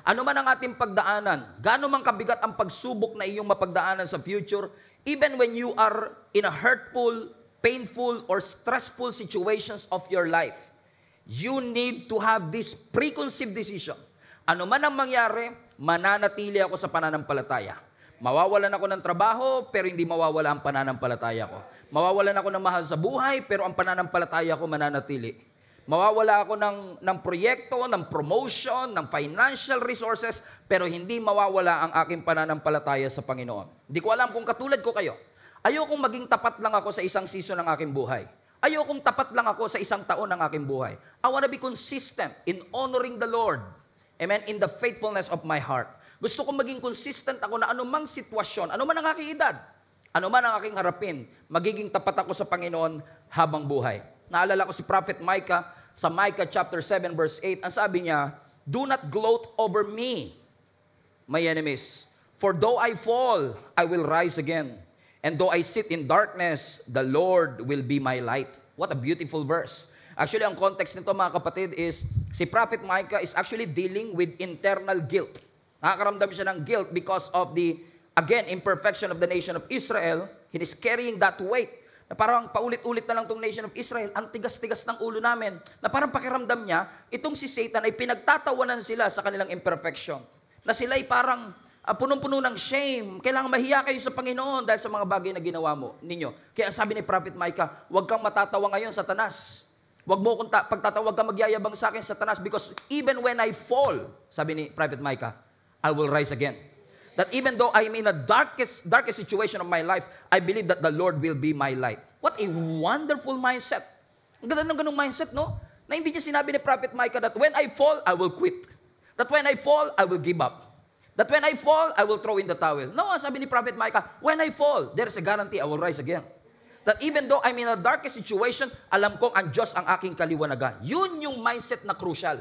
Ano man ang ating pagdaanan, gaano man kabigat ang pagsubok na iyong mapagdaanan sa future, even when you are in a hurtful, painful, or stressful situations of your life, you need to have this preconceived decision. Ano man ang mangyari, mananatili ako sa pananampalataya. Mawawalan ako ng trabaho, pero hindi mawawala ang pananampalataya ko. Mawawalan ako ng mahal sa buhay, pero ang pananampalataya ko mananatili. Mawawala ako ng proyekto, ng promotion, ng financial resources, pero hindi mawawala ang aking pananampalataya sa Panginoon. Hindi ko alam kung katulad ko kayo. Ayokong maging tapat lang ako sa isang season ng aking buhay. Ayokong tapat lang ako sa isang taon ng aking buhay. I want to be consistent in honoring the Lord. Amen? In the faithfulness of my heart. Gusto kong maging consistent ako na anumang sitwasyon, anuman ang aking edad, anuman ang aking harapin, magiging tapat ako sa Panginoon habang buhay. Naalala ko si Prophet Micah, sa Micah chapter 7 verse 8, ang sabi niya, "Do not gloat over me, my enemies. For though I fall, I will rise again. And though I sit in darkness, the Lord will be my light." What a beautiful verse. Actually, ang context nito mga kapatid is, si Prophet Micah is actually dealing with internal guilt. Nakakaramdam siya ng guilt because of the, again, imperfection of the nation of Israel. He is carrying that weight. Na parang paulit-ulit na lang itong nation of Israel, ang tigas-tigas ng ulo namin. Na parang pakiramdam niya, itong si Satan ay pinagtatawanan sila sa kanilang imperfection. Na sila ay parang punong-puno ng shame. Kailangan mahiya kayo sa Panginoon dahil sa mga bagay na ginawa ninyo. Kaya sabi ni Prophet Micah, huwag kang matatawa ngayon, Satanas. Huwag mo kung pagtatawa, huwag kang magyayabang sa akin, Satanas, because even when I fall, sabi ni Prophet Micah, I will rise again. That even though I'm in the darkest situation of my life, I believe that the Lord will be my light. What a wonderful mindset. Ang ganda ng ganung mindset, no? Na hindi niya sinabi ni Prophet Micah that when I fall, I will quit. That when I fall, I will give up. That when I fall, I will throw in the towel. No, sabi ni Prophet Micah, when I fall, there is a guarantee I will rise again. That even though I'm in a darkest situation, alam kong ang Diyos ang aking kaliwanagan. Yun yung mindset na crucial.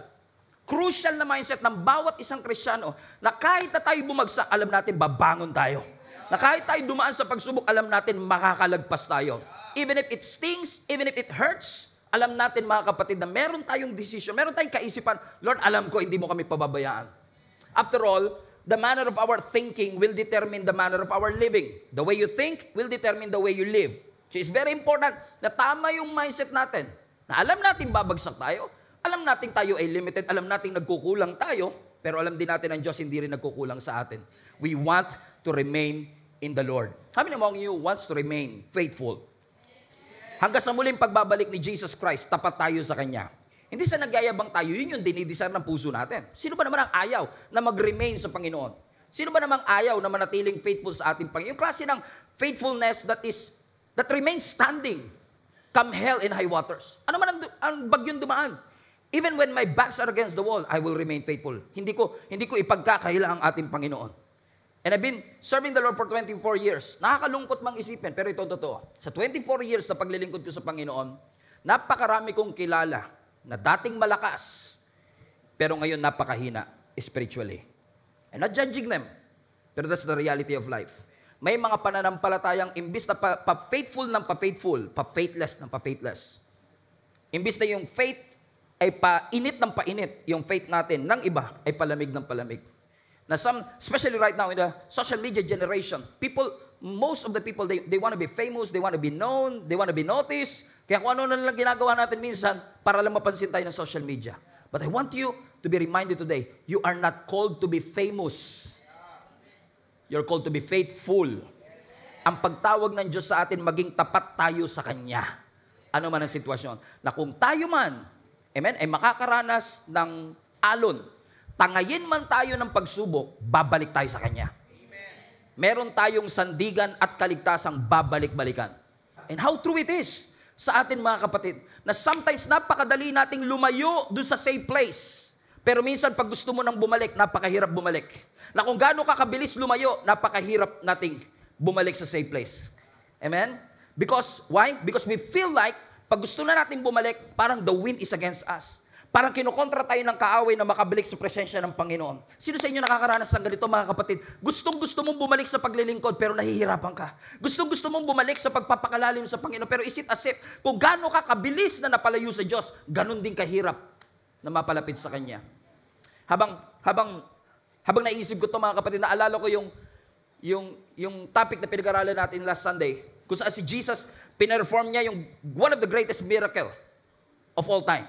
Crucial na mindset ng bawat isang Kristiyano na kahit na tayo bumagsak, alam natin babangon tayo. Na kahit tayo dumaan sa pagsubok, alam natin makakalagpas tayo. Even if it stings, even if it hurts, alam natin mga kapatid na meron tayong decision, meron tayong kaisipan, Lord, alam ko hindi mo kami pababayaan. After all, the manner of our thinking will determine the manner of our living. The way you think will determine the way you live. So it's very important na tama yung mindset natin. Na alam natin babagsak tayo, alam natin tayo ay limited, alam natin nagkukulang tayo, pero alam din natin ang Diyos hindi rin nagkukulang sa atin. We want to remain in the Lord. How many among you wants to remain faithful? Hanggang sa muling pagbabalik ni Jesus Christ, tapat tayo sa Kanya. Hindi sa nagyayabang tayo, yun yung dinidesire ng puso natin. Sino ba naman ang ayaw na mag-remain sa Panginoon? Sino ba namang ayaw na manatiling faithful sa ating Panginoon? Yung klase ng faithfulness that remains standing, come hell and high waters. Ano man ang bagyong dumaan? Even when my backs are against the wall, I will remain faithful. Hindi ko ipagkakaila ang ating Panginoon. And I've been serving the Lord for 24 years. Nakakalungkot mang isipin, pero ito totoo. Sa 24 years na paglilingkod ko sa Panginoon, napakarami kong kilala na dating malakas, pero ngayon napakahina spiritually. I'm not judging them, pero that's the reality of life. May mga pananampalatayang imbis na pa-faithful ng pa-faithful, pa-faithless ng pa-faithless. Imbis na yung faith ay painit ng painit, yung faith natin ng iba ay palamig ng palamig. Na especially right now in the social media generation, most of the people, they want to be famous, they want to be known, they want to be noticed. Kaya kung ano na lang ginagawa natin minsan para lang mapansin tayo ng social media. But I want you to be reminded today, you are not called to be famous. You're called to be faithful. Ang pagtawag ng Diyos sa atin, maging tapat tayo sa Kanya. Ano man ang sitwasyon. Na kung tayo man, amen, ay makakaranas ng alon, tangayin man tayo ng pagsubok, babalik tayo sa Kanya. Amen. Meron tayong sandigan at kaligtasang babalik-balikan. And how true it is sa atin mga kapatid, na sometimes napakadali nating lumayo dun sa safe place. Pero minsan pag gusto mo nang bumalik, napakahirap bumalik. Na kung gaano kakabilis lumayo, napakahirap nating bumalik sa safe place. Amen? Because, why? Because we feel like, pag gusto na natin bumalik, parang the wind is against us. Parang kinukontra tayo ng kaaway na makabalik sa presensya ng Panginoon. Sino sa inyo nakakaranas ng ganito mga kapatid? Gustong-gusto mong bumalik sa paglilingkod pero nahihirapan ka. Gustong-gusto mong bumalik sa pagpapakalalim sa Panginoon pero is it as if kung gaano ka kabilis na napalayo sa Diyos, ganun din kahirap na mapalapit sa Kanya. Habang Habang naisip ko ito mga kapatid, naalala ko yung topic na pinag-aralan natin last Sunday, kung saan si Jesus, pinerform niya yung one of the greatest miracle of all time,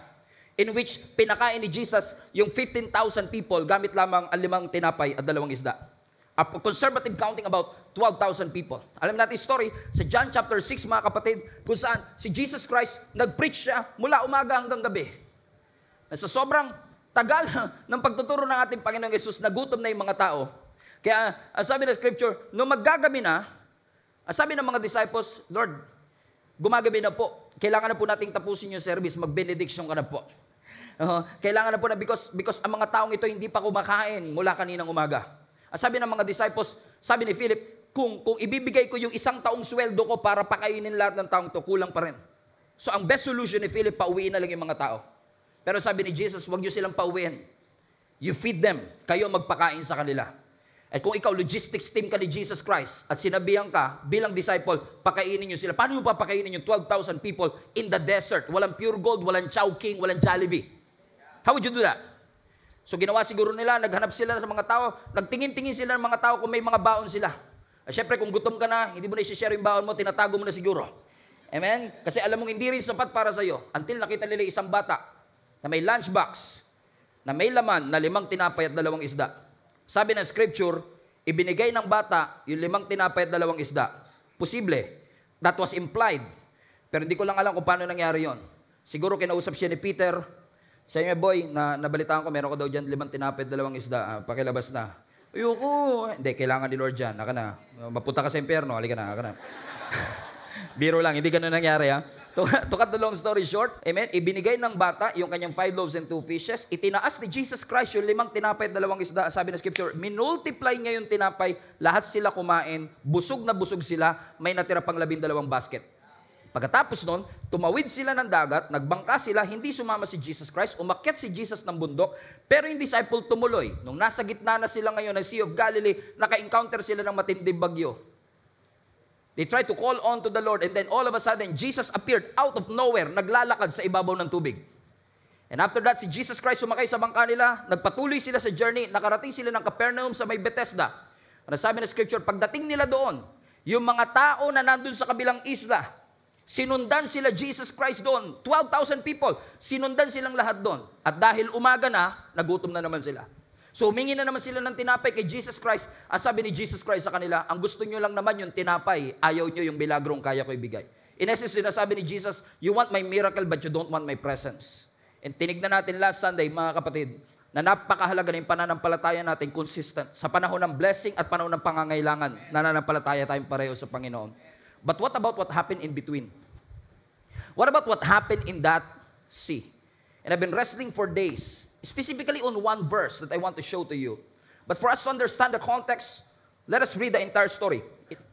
in which pinakain ni Jesus yung 15,000 people gamit lamang ang 5 tinapay at 2 isda. A conservative counting about 12,000 people. Alam natin yung story sa John chapter 6 mga kapatid, kung saan si Jesus Christ nag-preach siya mula umaga hanggang gabi. Sa sobrang tagal ng pagtuturo ng ating Panginoong Yesus, nagutom na yung mga tao. Kaya, ang sabi ng scripture, nung maggagabi na, ang sabi ng mga disciples, Lord, gumagabi na po. Kailangan na po nating tapusin yung service, mag-benediction ka na po. Kailangan na po na because ang mga taong ito hindi pa kumakain mula kaninang umaga. Ang sabi ng mga disciples, sabi ni Philip, kung ibibigay ko yung 1 taong sweldo ko para pakainin lahat ng taong to, kulang pa rin. So ang best solution ni Philip, pauwiin na lang yung mga tao. Pero sabi ni Jesus, huwag nyo silang pauwiin. You feed them. Kayo magpakain sa kanila. At kung ikaw, logistics team ka ni Jesus Christ, at sinabihan ka, bilang disciple, pakainin nyo sila. Paano nyo papakainin yung 12,000 people in the desert? Walang Pure Gold, walang Chowking, walang Jollibee. How would you do that? So ginawa siguro nila, naghanap sila sa mga tao, nagtingin-tingin sila ng mga tao kung may mga baon sila. At syempre, kung gutom ka na, hindi mo na i-share yung baon mo, tinatago mo na siguro. Amen? Kasi alam mong hindi rin sapat para sa'yo. Until nakita nila isang bata, na may lunchbox, na may laman na 5 tinapay at 2 isda. Sabi ng scripture, ibinigay ng bata yung 5 tinapay at 2 isda. Posible. That was implied. Pero hindi ko lang alam kung paano nangyari yon. Siguro kinausap siya ni Peter, sa inyo boy, nabalitaan ko, meron ko daw dyan 5 tinapay at 2 isda. Pakilabas na. Ayoko. Hindi, kailangan ni Lord dyan. Naka na. Mapunta ka sa impyerno. Halika na, halika na. Biro lang, hindi ganun nangyari ha. To cut the long story short, amen, ibinigay ng bata yung kanyang 5 loaves and 2 fishes, itinaas ni Jesus Christ yung 5 tinapay at 2 isda, sabi ng scripture, minultiply niya yung tinapay, lahat sila kumain, busog na busog sila, may natira pang 12 basket. Pagkatapos nun, tumawid sila ng dagat, nagbangka sila, hindi sumama si Jesus Christ, umakyat si Jesus ng bundok, pero yung disciple tumuloy. Nung nasa gitna na sila ngayon ng Sea of Galilee, naka-encounter sila ng matinding bagyo. They tried to call on to the Lord, and then all of a sudden, Jesus appeared out of nowhere, naglalakad sa ibabaw ng tubig. And after that, si Jesus Christ sumakay sa bangka nila, nagpatuloy sila sa journey, nakarating sila ng Capernaum sa may Bethesda. Ano sabi ng scripture, pagdating nila doon, yung mga tao na nandun sa kabilang isla, sinundan sila Jesus Christ doon, 12,000 people, sinundan silang lahat doon. At dahil umaga na, nagutom na naman sila. So humingi na naman sila ng tinapay kay Jesus Christ. Ang sabi ni Jesus Christ sa kanila, ang gusto nyo lang naman yung tinapay, ayaw nyo yung milagrong kaya ko ibigay. In essence, sinasabi ni Jesus, you want my miracle but you don't want my presence. And tinignan natin last Sunday, mga kapatid, na napakahalaga na yung pananampalataya natin consistent. Sa panahon ng blessing at panahon ng pangangailangan, nananampalataya tayong pareho sa Panginoon. But what about what happened in between? What about what happened in that sea? And I've been wrestling for days, specifically on one verse that I want to show to you. But for us to understand the context, let us read the entire story.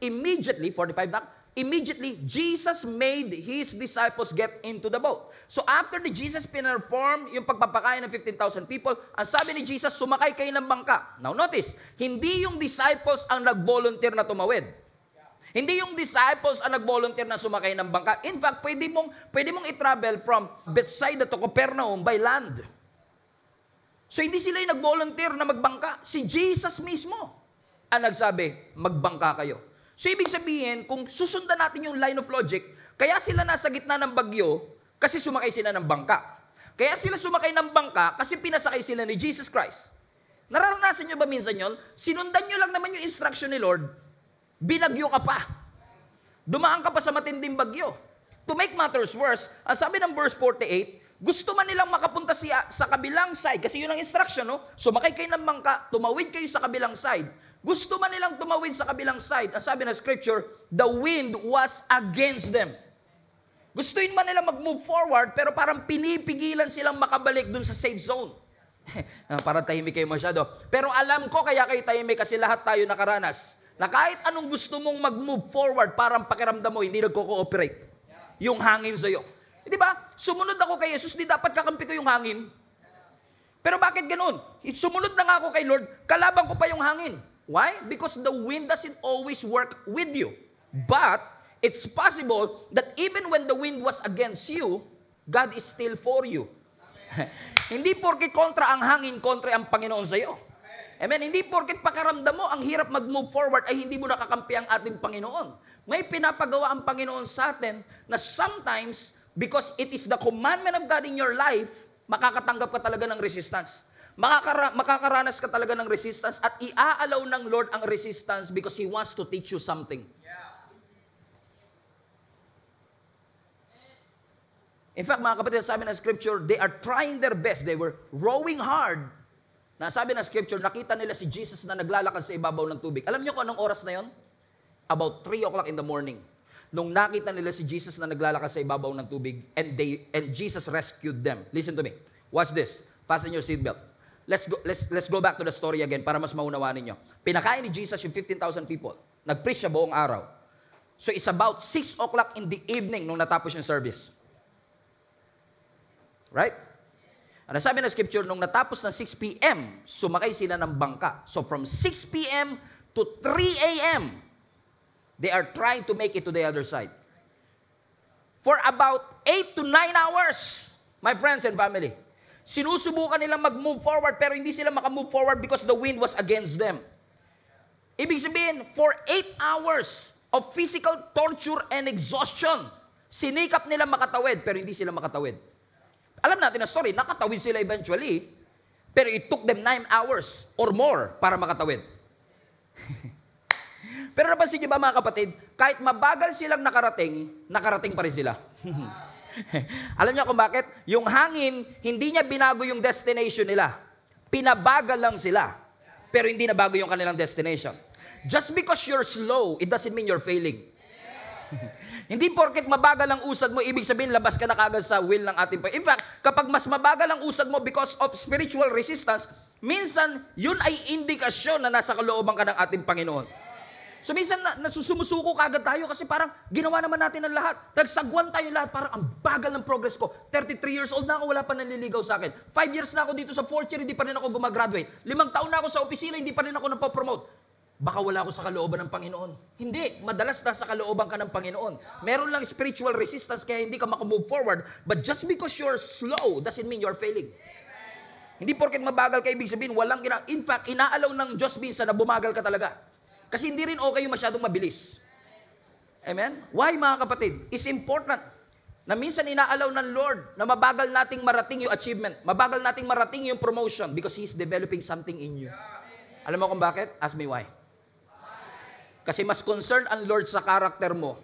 Immediately, 45 na, immediately, Jesus made His disciples get into the boat. So after the Jesus pinerform yung pagpapakain ng 15,000 people, ang sabi ni Jesus, sumakay kayo ng bangka. Now notice, hindi yung disciples ang nag-volunteer na tumawid. Hindi yung disciples ang nag-volunteer na sumakay ng bangka. In fact, pwede mong i-travel from Bethsaida to Capernaum by land. So hindi sila yung nag-volunteer na magbangka. Si Jesus mismo ang nagsabi, magbangka kayo. So ibig sabihin, kung susundan natin yung line of logic, kaya sila nasa gitna ng bagyo kasi sumakay sila ng bangka. Kaya sila sumakay ng bangka kasi pinasakay sila ni Jesus Christ. Nararanasan nyo ba minsan yon? Sinundan nyo lang naman yung instruction ni Lord, binagyo ka pa. Dumaan ka pa sa matinding bagyo. To make matters worse, ang sabi ng verse 48, gusto man nilang makapunta siya sa kabilang side, kasi yun ang instruction, no? Sumakay kayo ng bangka, tumawid kayo sa kabilang side. Gusto man nilang tumawid sa kabilang side, ang sabi ng scripture, the wind was against them. Gustuin man nilang mag-move forward, pero parang pinipigilan silang makabalik dun sa safe zone. Parang tahimik kayo masyado. Pero alam ko kaya kayo tahimik kasi lahat tayo nakaranas, na kahit anong gusto mong mag-move forward, parang pakiramdam mo, hindi nagko-cooperate. Yung hangin sa'yo. Di ba? Sumunod ako kay Jesus, di dapat kakampi ko yung hangin. Pero bakit ganun? Sumunod na nga ako kay Lord, kalaban ko pa yung hangin. Why? Because the wind doesn't always work with you. But, it's possible that even when the wind was against you, God is still for you. Hindi porke kontra ang hangin, kontra ang Panginoon sa'yo. Amen? Hindi porket pakiramdam mo, ang hirap mag-move forward ay hindi mo nakakampi ang ating Panginoon. May pinapagawa ang Panginoon sa atin na sometimes, because it is the commandment of God in your life, makakatanggap ka talaga ng resistance. Makakaranas ka talaga ng resistance at iaalaw ng Lord ang resistance because He wants to teach you something. In fact, mga kapatid, sabi ng Scripture, they are trying their best. They were rowing hard. Sabi ng Scripture, nakita nila si Jesus na naglalakad sa ibabaw ng tubig. Alam niyo kung anong oras na yon? About 3 o'clock in the morning. Nung nakita nila si Jesus na naglalakad sa ibabaw ng tubig, and Jesus rescued them. Listen to me. Watch this. Fasten your seatbelt. Let's go back to the story again para mas maunawaan ninyo. Pinakain ni Jesus yung 15,000 people. Nag-preach siya buong araw. So it's about 6 o'clock in the evening nung natapos yung service. Right? Ano sabi ng Scripture, nung natapos ng 6 p.m., sumakay sila ng bangka. So from 6 p.m. to 3 a.m., they are trying to make it to the other side. For about 8 to 9 hours, my friends and family, sinusubukan nilang mag-move forward pero hindi sila makamove forward because the wind was against them. Ibig sabihin, for 8 hours of physical torture and exhaustion, sinikap nila makatawid pero hindi sila makatawid. Alam natin na story, nakatawid sila eventually, pero it took them 9 hours or more para makatawid. Pero napansin niyo ba mga kapatid, kahit mabagal silang nakarating pa rin sila. Alam niyo kung bakit? Yung hangin, hindi niya binago yung destination nila. Pinabagal lang sila. Pero hindi na bago yung kanilang destination. Just because you're slow, it doesn't mean you're failing. Hindi porket mabagal ang usad mo, ibig sabihin labas ka na kagad sa will ng ating Panginoon. In fact, kapag mas mabagal ang usad mo because of spiritual resistance, minsan yun ay indikasyon na nasa kalooban ka ng ating Panginoon. So minsan nasusumusuko kagad tayo kasi parang ginawa naman natin ang lahat. Nagsagwan tayo lahat, parang ang bagal ng progress ko. 33 years old na ako, wala pa nanliligaw sa akin. 5 years na ako dito sa 4th year, hindi pa rin ako gumagraduate. 5 taon na ako sa opisina, hindi pa rin ako napopromote. Baka wala ako sa kalooban ng Panginoon. Hindi, madalas nasa kalooban ka ng Panginoon. Meron lang spiritual resistance kaya hindi ka makamove forward. But just because you're slow, doesn't mean you're failing. Hindi porket mabagal ka, ibig sabihin, walang in fact, inaalaw ng Diyos minsan na bumagal ka talaga. Kasi hindi rin okay yung masyadong mabilis. Amen? Why, mga kapatid? It's important na minsan inaalaw ng Lord na mabagal nating marating yung achievement. Mabagal nating marating yung promotion because He's developing something in you. Alam mo kung bakit? Ask me why. Kasi mas concerned ang Lord sa karakter mo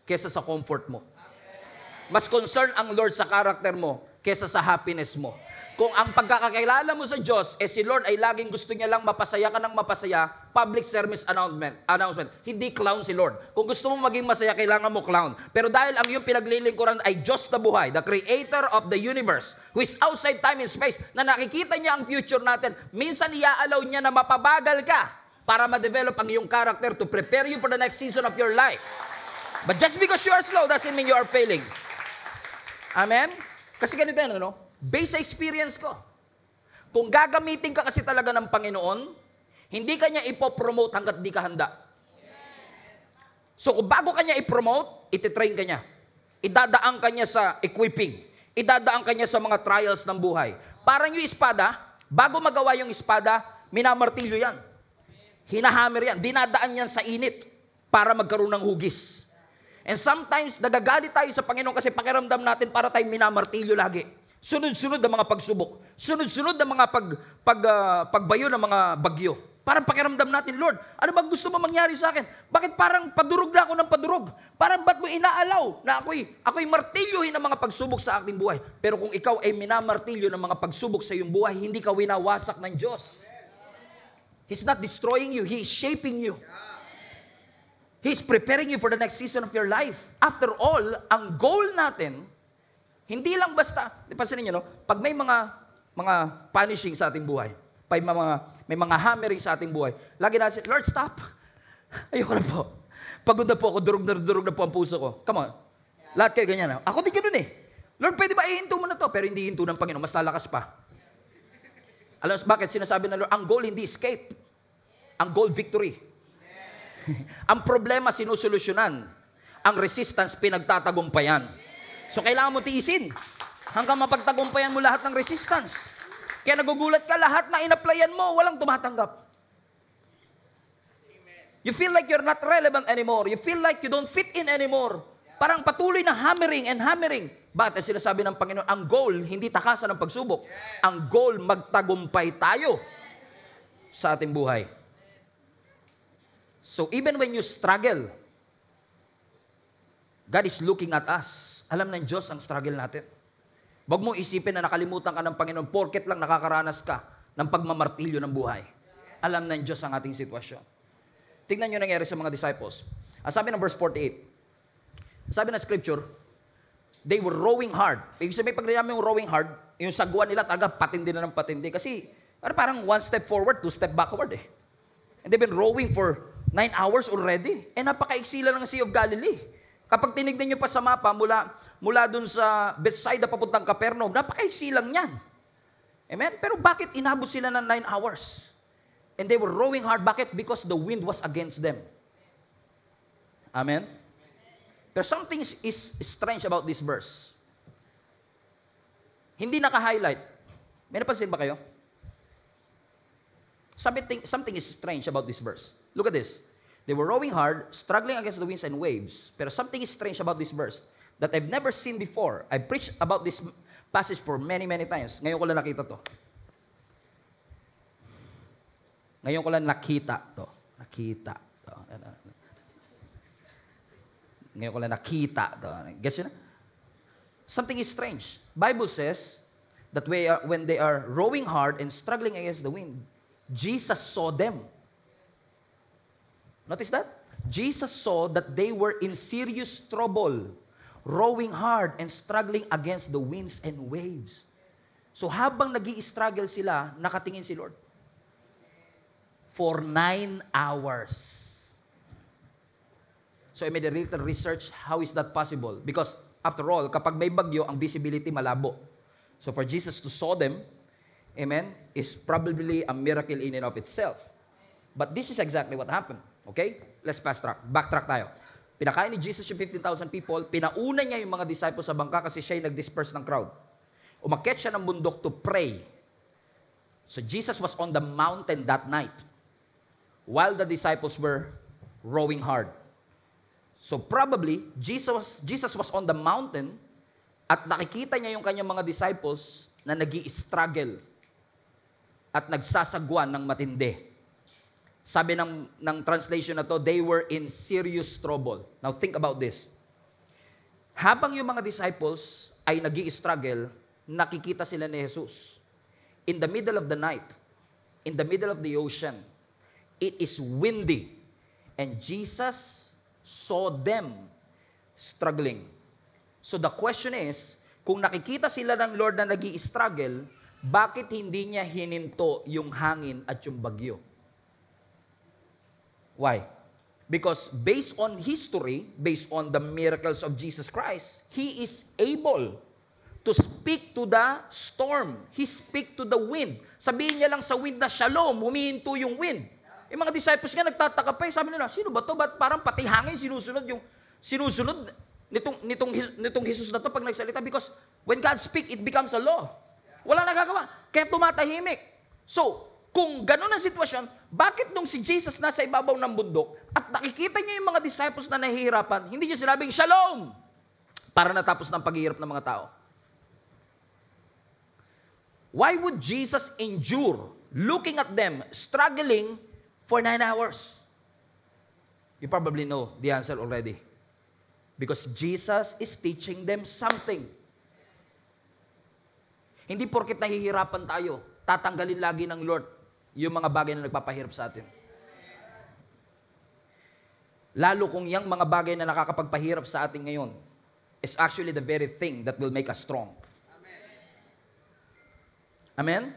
kesa sa comfort mo. Mas concerned ang Lord sa karakter mo kesa sa happiness mo. Kung ang pagkakakilala mo sa Diyos, si Lord ay laging gusto niya lang mapasaya ka ng mapasaya, public service announcement. Hindi clown si Lord. Kung gusto mo maging masaya, kailangan mo clown. Pero dahil ang iyong pinaglilingkuran ay Diyos na buhay, the creator of the universe, who is outside time and space, na nakikita niya ang future natin, minsan iaalaw niya na mapabagal ka para ma-develop ang iyong character to prepare you for the next season of your life. But just because you are slow doesn't mean you are failing. Amen? Kasi ganito yan, ano? Based sa experience ko. Kung gagamitin ka kasi talaga ng Panginoon, hindi ka niya ipopromote hanggat di ka handa. So kung bago ka niya ipromote, ititrain ka niya. Idadaan ka niya sa equipping. Idadaan ka niya sa mga trials ng buhay. Parang yung espada, bago magawa yung espada, minamartilyo yan. Hinahammer yan. Dinadaan yan sa init para magkaroon ng hugis. And sometimes, nagagalit tayo sa Panginoon kasi pakiramdam natin para tayong minamartilyo lagi. Sunod-sunod ang mga pagsubok. Sunod-sunod ang mga pagbayo ng mga bagyo. Parang pakiramdam natin, Lord, ano bang gusto mo mangyari sa akin? Bakit parang padurog na ako ng padurog? Parang ba't mo inaalaw na ako'y martilyohin ng mga pagsubok sa aking buhay? Pero kung ikaw ay minamartilyo ng mga pagsubok sa iyong buhay, hindi ka winawasak ng Diyos. He's not destroying you. He is shaping you. He's preparing you for the next season of your life. After all, ang goal natin, hindi lang basta, pansinin niyo, no? Pag may mga punishing sa ating buhay, may mga hammering sa ating buhay, lagi natin, Lord, stop. Ayoko na po. Pagod na po ako, durog na po ang puso ko. Come on. Lahat kayo ganyan. Ako din ganun eh. Lord, pwede ba ihinto mo na to? Pero hindi hinto ng Panginoon, mas lalakas pa. Alam mo bakit sinasabi ng Lord, ang goal hindi escape. Ang goal, victory. Ang problema, sinusolusyonan. Ang resistance, pinagtatagumpayan. So, kailangan mo tiisin hanggang mapagtagumpayan mo lahat ng resistance. Kaya nagugulat ka, lahat na in-applyan mo, walang tumatanggap. You feel like you're not relevant anymore. You feel like you don't fit in anymore. Parang patuloy na hammering and hammering. Bakit sinasabi ng Panginoon, ang goal, hindi takasan ng pagsubok. Ang goal, magtagumpay tayo sa ating buhay. So even when you struggle, God is looking at us. Alam ng Diyos ang struggle natin. Huwag mo isipin na nakalimutan ka ng Panginoon porket lang nakakaranas ka ng pagmamartilyo ng buhay. Alam ng Diyos ang ating sitwasyon. Tingnan nyo nangyari sa mga disciples. Ang sabi ng verse 48, sabi ng scripture, they were rowing hard. Ibig sabihin, pag namin yung rowing hard, yung sagwan nila talaga patindi na ng patindi. Kasi parang one step forward, two step backward eh. And they've been rowing for 9 hours already. Eh napakaiksi lang ng Sea of Galilee. Kapag tinignan nyo pa sa mapa, mula dun sa Bethsaida papuntang Capernaum, napakaiksi lang yan. Amen? Pero bakit inabot sila ng 9 hours? And they were rowing hard. Bakit? Because the wind was against them. Amen? Pero something is strange about this verse. Hindi naka-highlight. May napansin ba kayo? Something is strange about this verse. Look at this. They were rowing hard, struggling against the winds and waves. Pero something is strange about this verse that I've never seen before. I preached about this passage for many, many times. Ngayon ko lang nakita to. Ngayon ko lang nakita to. Ngayon ko lang nakita to. Guess yun na? Something is strange. Bible says that when they are rowing hard and struggling against the wind, Jesus saw them. Notice that? Jesus saw that they were in serious trouble, rowing hard and struggling against the winds and waves. So habang nag-i-struggle sila, nakatingin si Lord. For 9 hours. So I made a little research, how is that possible? Because after all, kapag may bagyo, ang visibility malabo. So for Jesus to saw them, amen, is probably a miracle in and of itself. But this is exactly what happened. Okay? Let's backtrack tayo. Pinakain ni Jesus yung 15,000 people, pinauna niya yung mga disciples sa bangka kasi siya yung nag-disperse ng crowd. Umakyat siya ng bundok to pray. So Jesus was on the mountain that night while the disciples were rowing hard. So probably, Jesus was on the mountain at nakikita niya yung kanyang mga disciples na nag-i-struggle at nagsasagwan ng matindi. Sabi ng translation na to, they were in serious trouble. Now think about this. Habang yung mga disciples ay nag-i-struggle, nakikita sila ni Jesus. In the middle of the night, in the middle of the ocean, it is windy. And Jesus saw them struggling. So the question is, kung nakikita sila ng Lord na nag-i-struggle, bakit hindi niya hininto yung hangin at yung bagyo? Why? Because based on history, based on the miracles of Jesus Christ, He is able to speak to the storm. He speak to the wind. Sabihin niya lang sa wind na shalom, humihinto yung wind. Yung mga disciples nga nagtataka pa, sabi nila, sino ba to? Ba't parang pati hangin sinusunod nitong Jesus na to pag nagsalita? Because when God speak, it becomes a law. Wala nagagawa. Kaya tumatahimik. So, kung gano'n ang sitwasyon, bakit nung si Jesus nasa ibabaw ng bundok at nakikita niya yung mga disciples na nahihirapan, hindi niya sinabing, Shalom! Para natapos ng paghihirap ng mga tao. Why would Jesus endure looking at them, struggling for 9 hours? You probably know the answer already. Because Jesus is teaching them something. Hindi porket nahihirapan tayo, tatanggalin lagi ng Lord yung mga bagay na nagpapahirap sa atin. Lalo kung yung mga bagay na nakakapagpahirap sa atin ngayon is actually the very thing that will make us strong. Amen?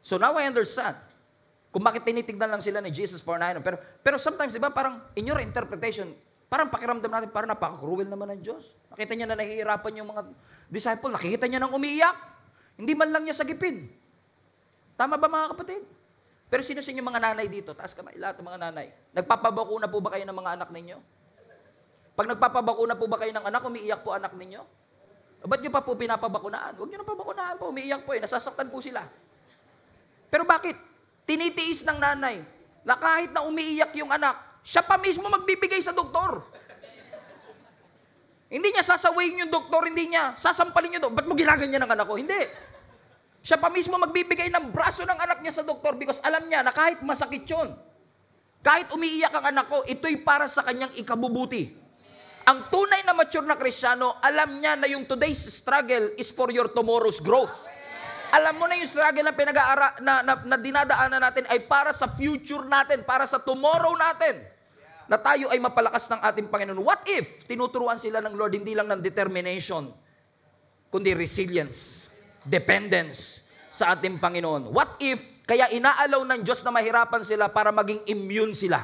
So now I understand kung bakit tinitignan lang sila ni Jesus for 9 hours. Pero sometimes, di ba, parang in your interpretation, parang pakiramdam natin, parang napaka-cruel naman ng Diyos. Nakita niya na nahihirapan yung mga disciple, nakikita niya nang umiiyak. Hindi man lang niya sagipin. Tama ba mga kapatid? Pero sino sa inyo mga nanay dito? Taas kamay, lahat ng mga nanay. Nagpapabakuna po ba kayo ng mga anak ninyo? Pag nagpapabakuna po ba kayo ng anak, umiiyak po anak ninyo? Ba't nyo pa po pinapabakunaan? Huwag nyo na pabakunaan po, umiiyak po nasasaktan po sila. Pero bakit? Tinitiis ng nanay na kahit na umiiyak yung anak, siya pa mismo magbibigay sa doktor. Hindi niya sasawayin yung doktor, hindi niya sasampalin yung doktor. Ba't mo ginaganyan ng anak ko? Hindi. Siya pa mismo magbibigay ng braso ng anak niya sa doktor because alam niya na kahit masakit yun, kahit umiiyak ang anak ko, ito'y para sa kanyang ikabubuti. Ang tunay na mature na Kristiyano, alam niya na yung today's struggle is for your tomorrow's growth. Alam mo na yung struggle na dinadaanan natin ay para sa future natin, para sa tomorrow natin. Na tayo ay mapalakas ng ating Panginoon. What if tinuturuan sila ng Lord hindi lang ng determination, kundi resilience, dependence sa ating Panginoon? What if kaya inaalaw ng Diyos na mahirapan sila para maging immune sila?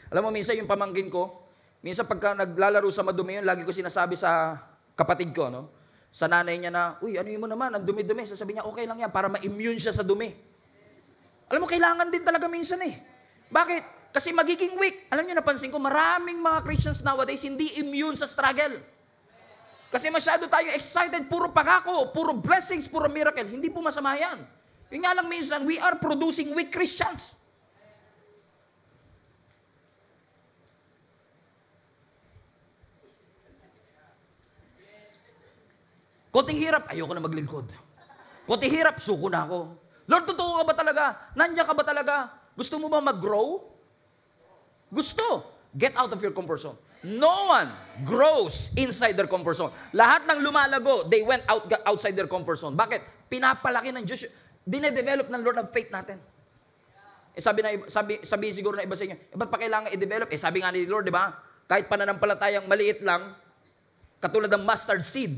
Alam mo, minsan yung pamangkin ko, minsan pagka naglalaro sa madumi yun, lagi ko sinasabi sa kapatid ko, no? Sa nanay niya na, uy, ano yun mo naman, ang dumi-dumi. Sasabi niya, okay lang yan, para ma-immune siya sa dumi. Alam mo, kailangan din talaga minsan eh. Bakit? Kasi magiging weak. Alam niyo, napansin ko, maraming mga Christians nowadays hindi immune sa struggle. Kasi masyado tayo excited, puro pangako, puro blessings, puro miracle. Hindi po masama yan. Yung nga lang minsan, we are producing weak Christians. Konting hirap, ayoko na maglingkod. Konting hirap, suko na ako. Lord, totoo ka ba talaga? Nandiyan ka ba talaga? Gusto mo ba mag-grow? Gusto. Get out of your comfort zone. No one grows inside their comfort zone. Lahat ng lumalago, they went outside their comfort zone. Bakit? Pinapalaki ng Diyos. Dinedevelop ng Lord ang faith natin. Sabi siguro na iba sa inyo, ba't pa kailangan i-develop? Sabi nga ni Lord, di ba? Kahit pananampalatayang maliit lang, katulad ng mustard seed,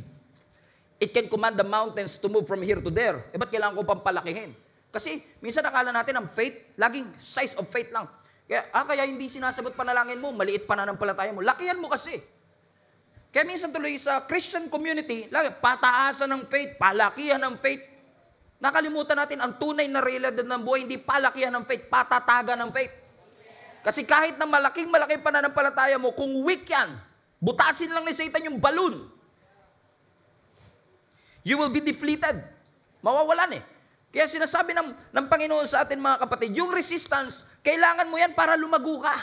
it can command the mountains to move from here to there. Ba't kailangan ko pampalakihin? Kasi minsan nakala natin ang faith, laging size of faith lang. Kaya hindi sinasagot panalangin mo, maliit pananampalataya mo. Lakihan mo kasi. Kaya minsan tuloy sa Christian community, pataasan ng faith, palakihan ng faith. Nakalimutan natin ang tunay na realidad ng buhay, hindi palakihan ng faith, patatagan ng faith. Kasi kahit na malaking pananampalataya mo, kung weak yan, butasin lang ni Satan yung balloon. You will be deflated. Mawawalan eh. Kaya sinasabi ng Panginoon sa atin mga kapatid, yung resistance, kailangan mo yan para lumago ka.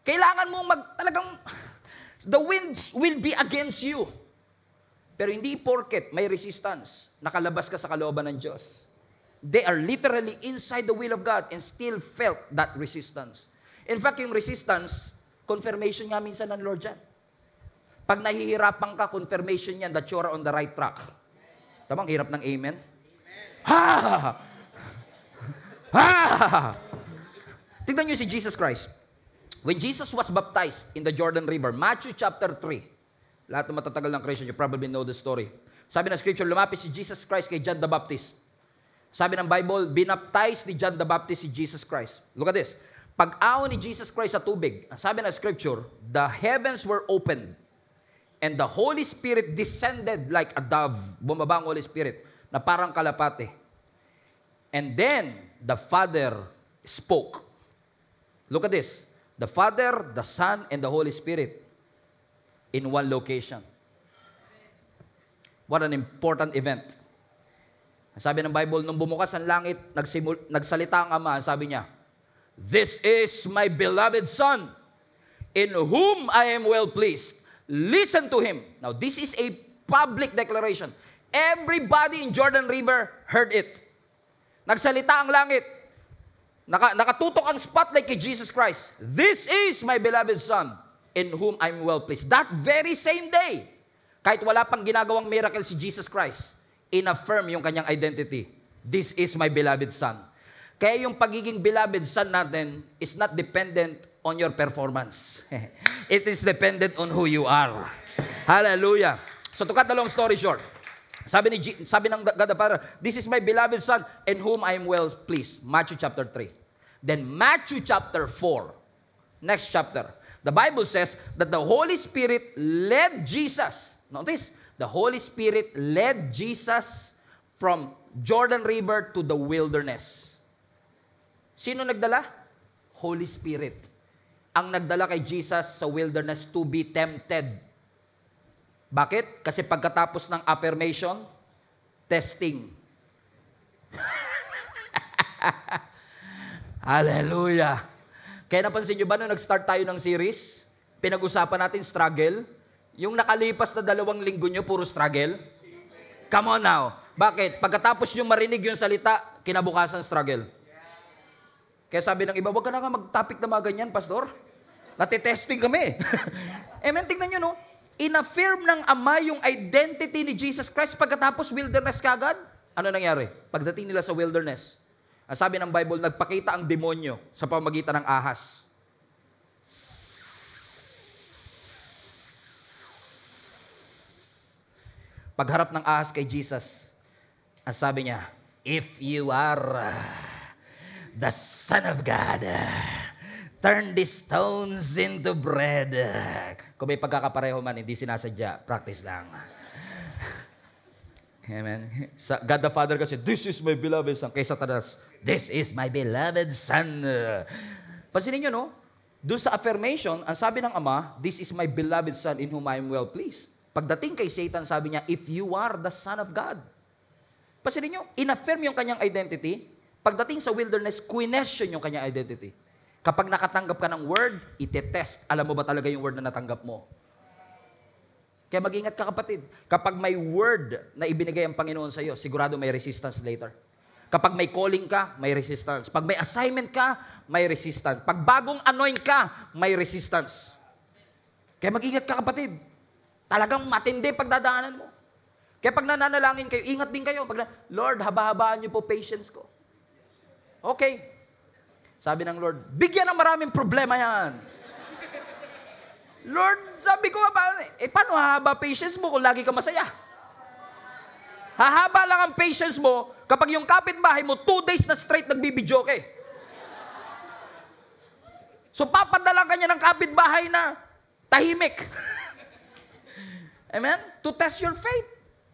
Kailangan mo talagang, the winds will be against you. Pero hindi porket may resistance, nakalabas ka sa kalooban ng Diyos. They are literally inside the will of God and still felt that resistance. In fact, yung resistance, confirmation nga minsan ng Lord dyan. Pag nahihirapan ka, confirmation yan that you're on the right track. Tamang hirap ng amen? Ha! Ha! Tignan nyo si Jesus Christ. When Jesus was baptized in the Jordan River, Matthew chapter 3, lahat ng matatagal ng Christian, you probably know the story. Sabi ng scripture, lumapit si Jesus Christ kay John the Baptist. Sabi ng Bible, binaptize ni John the Baptist si Jesus Christ. Look at this. Pag-ahon ni Jesus Christ sa tubig, sabi ng scripture, the heavens were opened. And the Holy Spirit descended like a dove. Bumaba ang Holy Spirit na parang kalapate. And then, the Father spoke. Look at this. The Father, the Son, and the Holy Spirit in one location. What an important event. Sabi ng Bible, nung bumukas ang langit, nagsalita ang Ama, sabi niya, "This is my beloved Son, in whom I am well pleased. Listen to Him." Now, this is a public declaration. Everybody in Jordan River heard it. Nagsalita ang langit. Nakatutok ang spotlight kay Jesus Christ. "This is my beloved Son, in whom I'm well pleased." That very same day, kahit wala pang ginagawang miracle si Jesus Christ, in-affirm yung kanyang identity. This is my beloved Son. Kaya yung pagiging beloved Son natin is not dependent on your performance. It is dependent on who you are. Hallelujah. So to cut the long story short, sabi ng God the Father, "This is my beloved Son, in whom I am well pleased." Matthew chapter 3. Then Matthew chapter 4, next chapter, the Bible says that the Holy Spirit led Jesus. Notice, the Holy Spirit led Jesus from Jordan River to the wilderness. Sino nagdala? Holy Spirit. ang nagdala kay Jesus sa wilderness to be tempted. Bakit? Kasi pagkatapos ng affirmation, testing. Hallelujah. Kaya napansin nyo ba nung nag-start tayo ng series, pinag-usapan natin struggle, yung nakalipas na 2 linggo nyo, puro struggle? Come on now. Bakit? Pagkatapos nyo marinig yung salita, kinabukasan struggle. Kaya sabi ng iba, wag ka na nga mag-topic na mga ganyan, pastor. Natitesting kami. Amen, tingnan nyo, no? In-affirm ng Ama yung identity ni Jesus Christ pagkatapos wilderness kagad. Ano nangyari? Pagdating nila sa wilderness, ang sabi ng Bible, nagpakita ang demonyo sa pamamagitan ng ahas. Pagharap ng ahas kay Jesus, ang sabi niya, if you are the Son of God, turn these stones into bread. Kung may pagkakapareho man, hindi sinasadya, practice lang. Amen. God the Father kasi, this is my beloved Son. Kay Satanas, this is my beloved Son. Pansinin nyo, no? Doon sa affirmation, ang sabi ng Ama, this is my beloved Son in whom I am well pleased. Pagdating kay Satan, sabi niya, if you are the Son of God. Pansinin nyo, in-affirm yung kanyang identity. Pagdating sa wilderness, question yung kanyang identity. Kapag nakatanggap ka ng word, itetest. Alam mo ba talaga yung word na natanggap mo? Kaya mag-ingat ka, kapatid. Kapag may word na ibinigay ang Panginoon sa iyo, sigurado may resistance later. Kapag may calling ka, may resistance. Pag may assignment ka, may resistance. Pag bagong anoint ka, may resistance. Kaya mag-ingat ka, kapatid. Talagang matindi pagdadaanan mo. Kaya pag nananalangin kayo, ingat din kayo. Lord, haba-habaan niyo po patience ko. Okay. Sabi ng Lord, bigyan ng maraming problema yan. Lord, sabi ko, paano hahaba patience mo kung lagi ka masaya? Hahaba lang ang patience mo kapag yung kapitbahay mo 2 days na straight nagbibidyoke. So papadala ka niya ng kapitbahay na tahimik. Amen? To test your faith.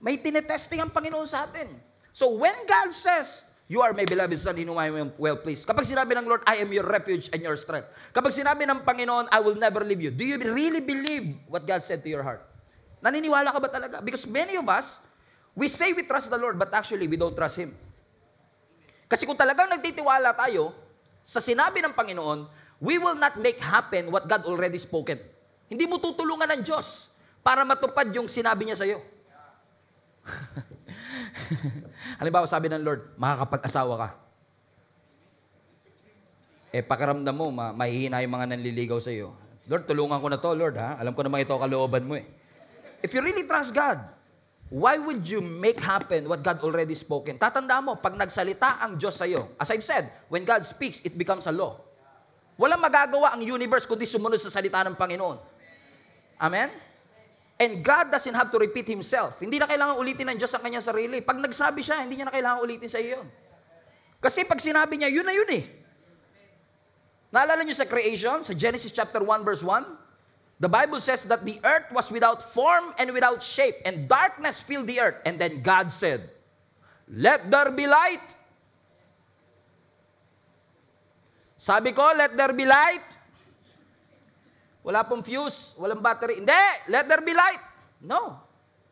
May tinetesting ang Panginoon sa atin. So when God says, you are my beloved Son in whom I am well pleased. Kapag sinabi ng Lord, I am your refuge and your strength. Kapag sinabi ng Panginoon, I will never leave you. Do you really believe what God said to your heart? Naniniwala ka ba talaga? Because many of us, we say we trust the Lord, but actually we don't trust Him. Kasi kung talagang nagtitiwala tayo sa sinabi ng Panginoon, we will not make happen what God already spoken. Hindi mo tutulungan ng Diyos para matupad yung sinabi niya sa'yo. Halimbawa, sabi ng Lord, makakapag-asawa ka. Pakiramdam mo, mahihina yung mga nanliligaw sa iyo. Lord, tulungan ko na to, Lord, ha? Alam ko naman ito kalooban mo, eh. If you really trust God, why would you make happen what God already spoken? Tatandaan mo, pag nagsalita ang Diyos sa iyo, as I've said, when God speaks, it becomes a law. Walang magagawa ang universe kundi sumunod sa salita ng Panginoon. Amen? And God doesn't have to repeat Himself. Hindi na kailangan ulitin ng Diyos ang kanyang sarili. Pag nagsabi siya, hindi niya na kailangan ulitin sa iyo. Kasi pag sinabi niya, yun na yun eh. Naalala niyo sa creation, sa Genesis chapter 1 verse 1? The Bible says that the earth was without form and without shape, and darkness filled the earth. And then God said, let there be light. Sabi ko, let there be light. Wala pong fuse, walang battery. Hindi, let there be light. No.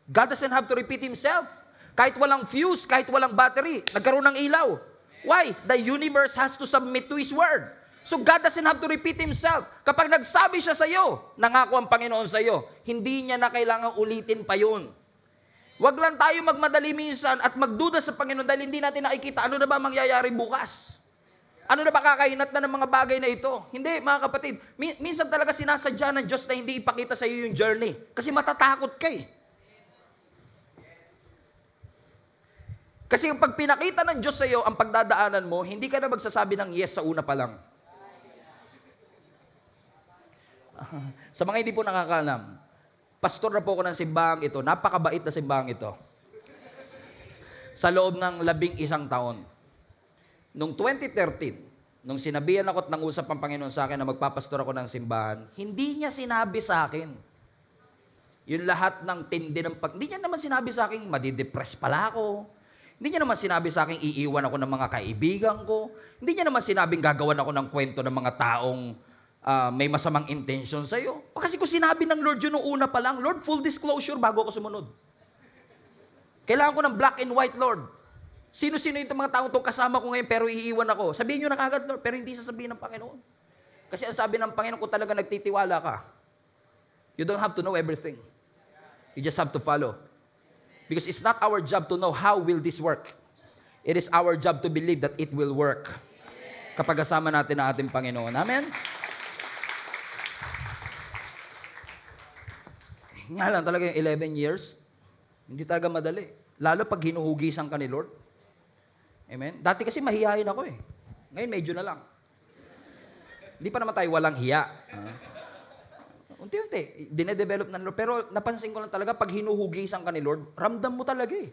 God doesn't have to repeat Himself. Kahit walang fuse, kahit walang battery, nagkaroon ng ilaw. Why? The universe has to submit to His word. So God doesn't have to repeat Himself. Kapag nagsabi siya sa iyo, nangako ang Panginoon sa iyo, hindi niya na kailangang ulitin pa yun. Huwag lang tayo magmadali minsan at magduda sa Panginoon dahil hindi natin nakikita ano na ba mangyayari bukas. Ano na ba kakahinat na ng mga bagay na ito? Hindi, mga kapatid. Minsan talaga sinasadya ng Diyos na hindi ipakita sa iyo yung journey. Kasi matatakot ka eh. Kasi pag pinakita ng Diyos sa iyo ang pagdadaanan mo, hindi ka na magsasabi ng yes sa una pa lang. Sa mga hindi po nakakaalam, pastor na po ako ng simbahang ito. Napakabait na simbahang ito. Sa loob ng 11 taon. Noong 2013, nung sinabihan ako at nangusap ang Panginoon sa akin na magpapastor ako ng simbahan, hindi niya sinabi sa akin yung lahat ng tindi ng hindi niya naman sinabi sa akin, madidepress pala ako. Hindi niya naman sinabi sa akin, iiwan ako ng mga kaibigan ko. Hindi niya naman sinabing gagawan ako ng kwento ng mga taong may masamang intention sa'yo. Kasi kung sinabi ng Lord yun nung una pa lang, Lord, full disclosure bago ako sumunod. Kailangan ko ng black and white, Lord. Sino-sino yung mga taong to kasama ko ngayon pero iiwan ako. Sabihin nyo na kagad, Lord, pero hindi sasabihin ng Panginoon. Kasi ang sabi ng Panginoon, kung talaga nagtitiwala ka, you don't have to know everything. You just have to follow. Because it's not our job to know how will this work. It is our job to believe that it will work. Kapag kasama natin ang ating Panginoon. Amen? Nga lang talaga yung 11 years, hindi talaga madali. Lalo pag hinuhugisan ka ni Lord. Amen? Dati kasi mahihayin ako eh. Ngayon medyo na lang. Hindi pa naman tayo walang hiya. Unti-unti, dinedevelop ng Lord. Pero napansin ko lang talaga, pag hinuhugisan ka ni Lord, ramdam mo talaga eh.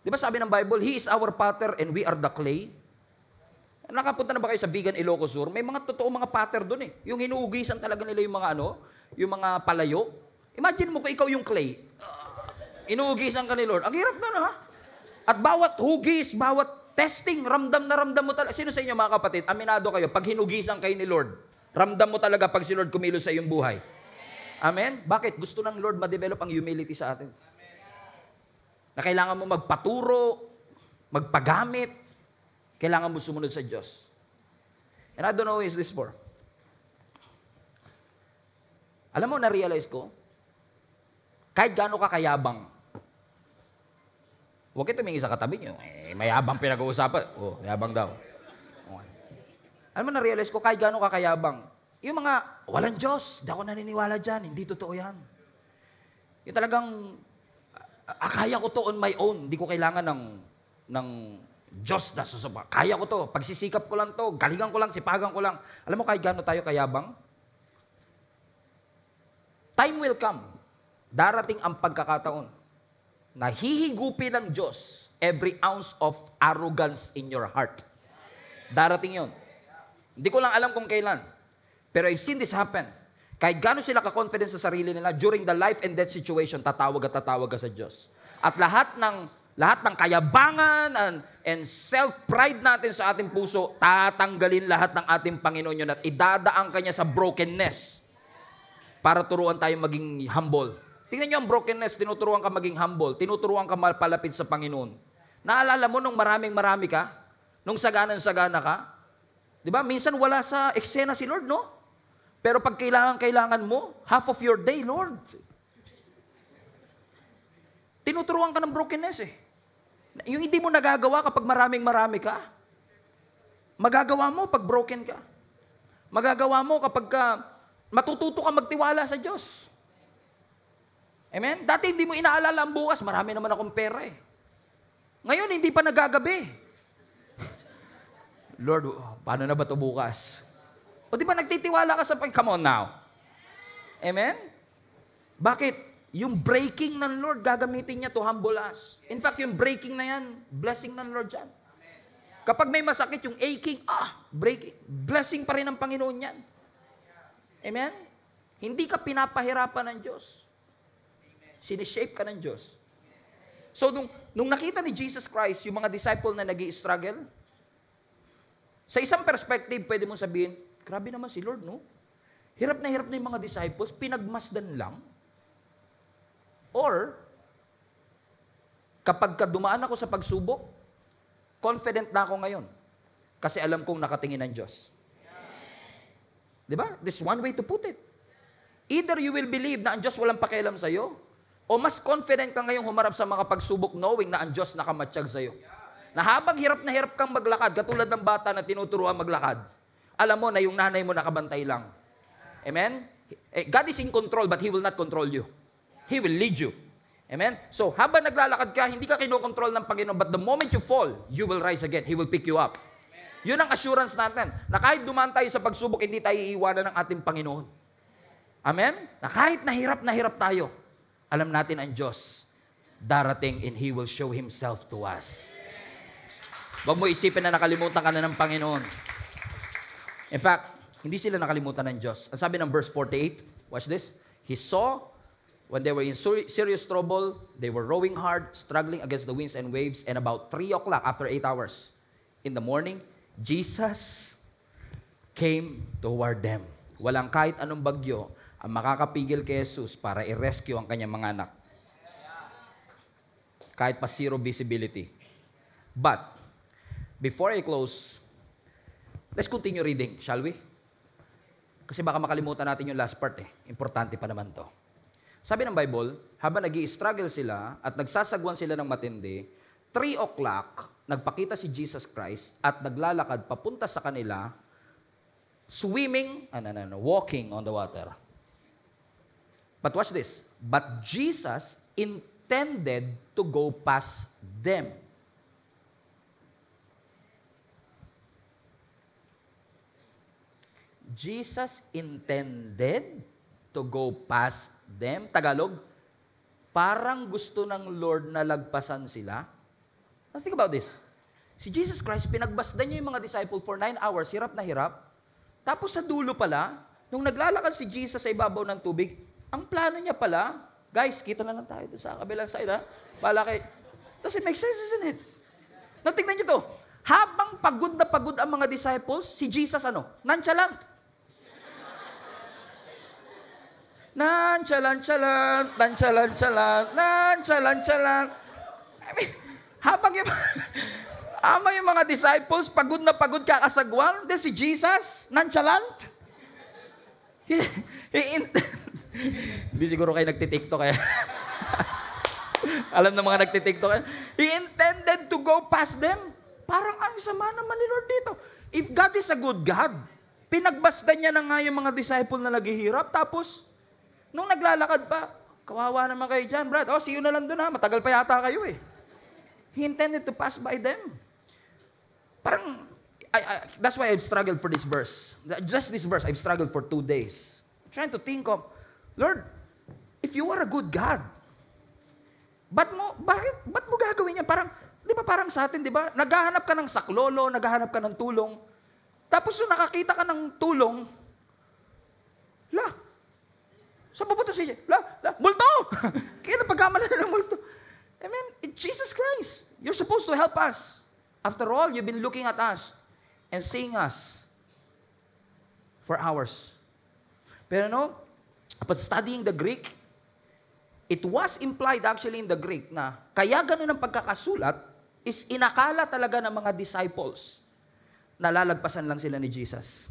Di ba sabi ng Bible, He is our potter and we are the clay? Nakapunta na ba kayo sa Bigan, Ilocos Sur? May mga totoo mga potter doon eh. Yung hinuhugisan talaga nila yung mga yung mga palayo. Imagine mo kung ikaw yung clay. Inuhugisan ka ni Lord. Ang hirap na ha? At bawat hugis, bawat testing, ramdam na ramdam mo talaga. Sino sa inyo mga kapatid, aminado kayo, pag hinugisan kayo ni Lord, ramdam mo talaga pag si Lord kumilos sa iyong buhay. Amen? Bakit? Gusto ng Lord ma-develop ang humility sa atin. Na kailangan mo magpaturo, magpagamit, kailangan mo sumunod sa Diyos. And I don't know who is this for. Alam mo, na-realize ko, kahit gaano ka kayabang, huwag kayo tumingin sa katabi nyo. Mayabang pinag-uusapan. Yabang daw. Okay. Alam mo, na-realize ko, kahit gaano ka kayabang, yung mga, walang Diyos, di ako naniniwala dyan, hindi totoo yan. Yung talagang, kaya ko to on my own, hindi ko kailangan ng Diyos na susubok. Kaya ko to, pagsisikap ko lang to, galingan ko lang, sipagan ko lang. Alam mo, kahit gaano tayo kayabang, time will come, darating ang pagkakataon, na hihigupin ng Diyos every ounce of arrogance in your heart. Darating yon. Hindi ko lang alam kung kailan. Pero I've seen this happen. Kahit gano'n sila ka-confident sa sarili nila, during the life and death situation, tatawag ka sa Diyos. At lahat ng kayabangan and self-pride natin sa ating puso, tatanggalin lahat ng ating Panginoon yun at idadaan kanya sa brokenness para turuan tayo maging humble. Tingnan nyo ang brokenness, tinuturuan ka maging humble, tinuturuan ka malapit sa Panginoon. Naalala mo nung marami ka? Nung sagana ka? Di ba? Minsan wala sa eksena si Lord, no? Pero pag kailangan mo, half of your day, Lord. Tinuturuan ka ng brokenness eh. Yung hindi mo nagagawa kapag marami ka. Magagawa mo pag broken ka. Magagawa mo kapag matututo ka magtiwala sa Diyos. Amen? Dati hindi mo inaalala ang bukas, marami naman akong pera eh. Ngayon, hindi pa nagagabi. Lord, paano na ba ito bukas? O di ba nagtitiwala ka sa come on now. Amen? Bakit? Yung breaking ng Lord, gagamitin niya to humble us. In fact, yung breaking na yan, blessing ng Lord yan. Kapag may masakit, yung aching, breaking, blessing pa rin ng Panginoon yan. Amen? Hindi ka pinapahirapan ng Diyos. Sinishape ka ng Diyos. So, nung nakita ni Jesus Christ, yung mga disciple na nag-i-struggle, sa isang perspective, pwede mong sabihin, grabe naman si Lord, no? Hirap na yung mga disciples, pinagmasdan lang. Or, kapag dumaan ako sa pagsubok, confident na ako ngayon. Kasi alam kong nakatingin ng Diyos. Diba? This is one way to put it. Either you will believe na ang Diyos walang pakialam sa'yo, o mas confident ka ngayong humarap sa mga pagsubok knowing na ang Diyos nakamatsyag sa'yo. Na habang hirap na hirap kang maglakad, katulad ng bata na tinuturuan maglakad, alam mo na yung nanay mo nakabantay lang. Amen? God is in control but He will not control you. He will lead you. Amen? So, habang naglalakad ka, hindi ka kinokontrol ng Panginoon, but the moment you fall, you will rise again. He will pick you up. Yun ang assurance natin, na kahit dumaan tayo sa pagsubok, hindi tayo iiwanan ng ating Panginoon. Amen? Na kahit na hirap tayo, alam natin ang Diyos, darating and He will show Himself to us. Huwag mo isipin na nakalimutan ka na ng Panginoon. In fact, hindi sila nakalimutan ng Diyos. Ang sabi ng verse 48, watch this, He saw, when they were in serious trouble, they were rowing hard, struggling against the winds and waves, and about 3 o'clock, after 8 hours, in the morning, Jesus came toward them. Walang kahit anong bagyo ang makakapigil kay Jesus para i-rescue ang kanyang mga anak. Kahit pa zero visibility. But, before I close, let's continue reading, shall we? Kasi baka makalimutan natin yung last part eh. Importante pa naman to. Sabi ng Bible, habang nag-i-struggle sila at nagsasagwan sila ng matindi, 3 o'clock, nagpakita si Jesus Christ at naglalakad papunta sa kanila, walking on the water. But watch this. But Jesus intended to go past them. Jesus intended to go past them. Tagalog, parang gusto ng Lord na lagpasan sila. Now think about this. Si Jesus Christ, pinagbasdan niya yung mga disciple for 9 hours, hirap na hirap. Tapos sa dulo pala, nung naglalakad si Jesus sa ibabaw ng tubig, ang plano niya pala, guys, kita na lang tayo doon sa kabilang side, ha? Does it make sense, isn't it? Now, tingnan niyo to. Habang pagod na pagod ang mga disciples, si Jesus nonchalant. Nonchalant. I mean, habang yung mga disciples, pagod na pagod kakasagwan, then si Jesus, nonchalant. Hindi siguro kayo nagtitiktok kaya. Alam ng mga nagtitiktok kaya. He intended to go past them. Parang ang sama naman ni Lord dito. If God is a good God, pinagbasdan niya na nga yung mga disciple na naghihirap, tapos, nung naglalakad pa, kawawa naman kayo dyan, Brad. See you na lang doon ha. Matagal pa yata kayo eh. He intended to pass by them. Parang, that's why I've struggled for this verse. Just this verse, I've struggled for 2 days. I'm trying to think of, Lord, if you are a good God, ba't mo gagawin yan? Parang, di ba parang sa atin, di ba? Naghahanap ka ng saklolo, naghahanap ka ng tulong. Tapos nung nakakita ka ng tulong, saan pupunta siya? Multo! Kaya napagkamala na ng multo. I mean, Jesus Christ, you're supposed to help us. After all, you've been looking at us and seeing us for hours. Pero upon studying the Greek, it was implied actually in the Greek na kaya ganun ang pagkakasulat is inakala talaga ng mga disciples na lalagpasan lang sila ni Jesus.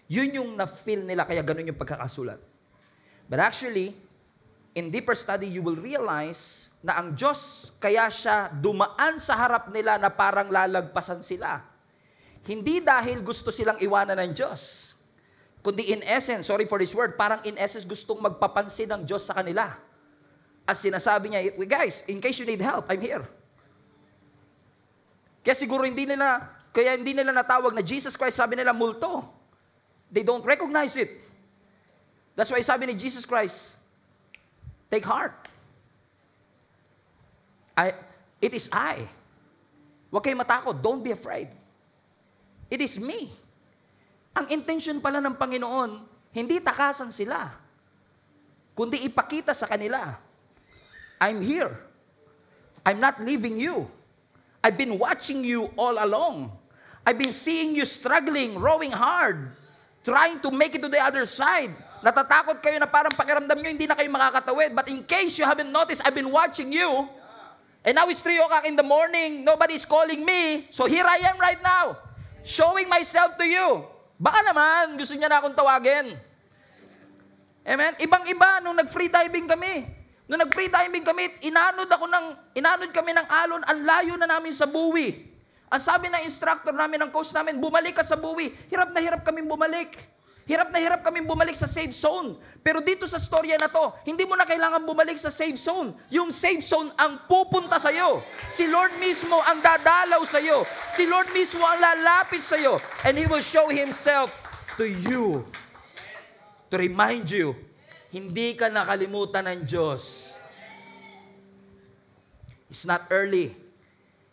Yun yung na-feel nila kaya ganun yung pagkakasulat. But actually, in deeper study, you will realize na ang Diyos kaya siya dumaan sa harap nila na parang lalagpasan sila. Hindi dahil gusto silang iwanan ng Diyos, kundi in essence, sorry for this word, parang in essence gustong magpapansin ng Diyos sa kanila. As sinasabi niya, guys, in case you need help, I'm here. Kaya siguro hindi nila natawag na Jesus Christ, sabi nila multo. They don't recognize it. That's why sabi ni Jesus Christ, take heart. It is I. Huwag kayong matakot. Don't be afraid. It is me. Ang intention pala ng Panginoon, hindi takasan sila, kundi ipakita sa kanila, I'm here. I'm not leaving you. I've been watching you all along. I've been seeing you struggling, rowing hard, trying to make it to the other side. Natatakot kayo na parang pakiramdam nyo, hindi na kayo makakatawid. But in case you haven't noticed, I've been watching you. And now it's 3 o'clock in the morning. Nobody's calling me. So here I am right now, showing myself to you. Baka naman, gusto niya na akong tawagin. Amen? Ibang-iba, nung nag-free diving kami. Nung nag-free diving kami, inanod kami ng alon, ang layo na namin sa buwi. Ang sabi ng instructor namin, ng coach namin, bumalik ka sa buwi. Hirap na hirap kaming bumalik. Hirap na hirap kaming bumalik sa safe zone. Pero dito sa storya na to, hindi mo na kailangan bumalik sa safe zone. Yung safe zone ang pupunta sa'yo. Si Lord mismo ang dadalaw sa'yo. Si Lord mismo ang lalapit sa'yo. And He will show Himself to you. To remind you, hindi ka nakalimutan ng Diyos. It's not early.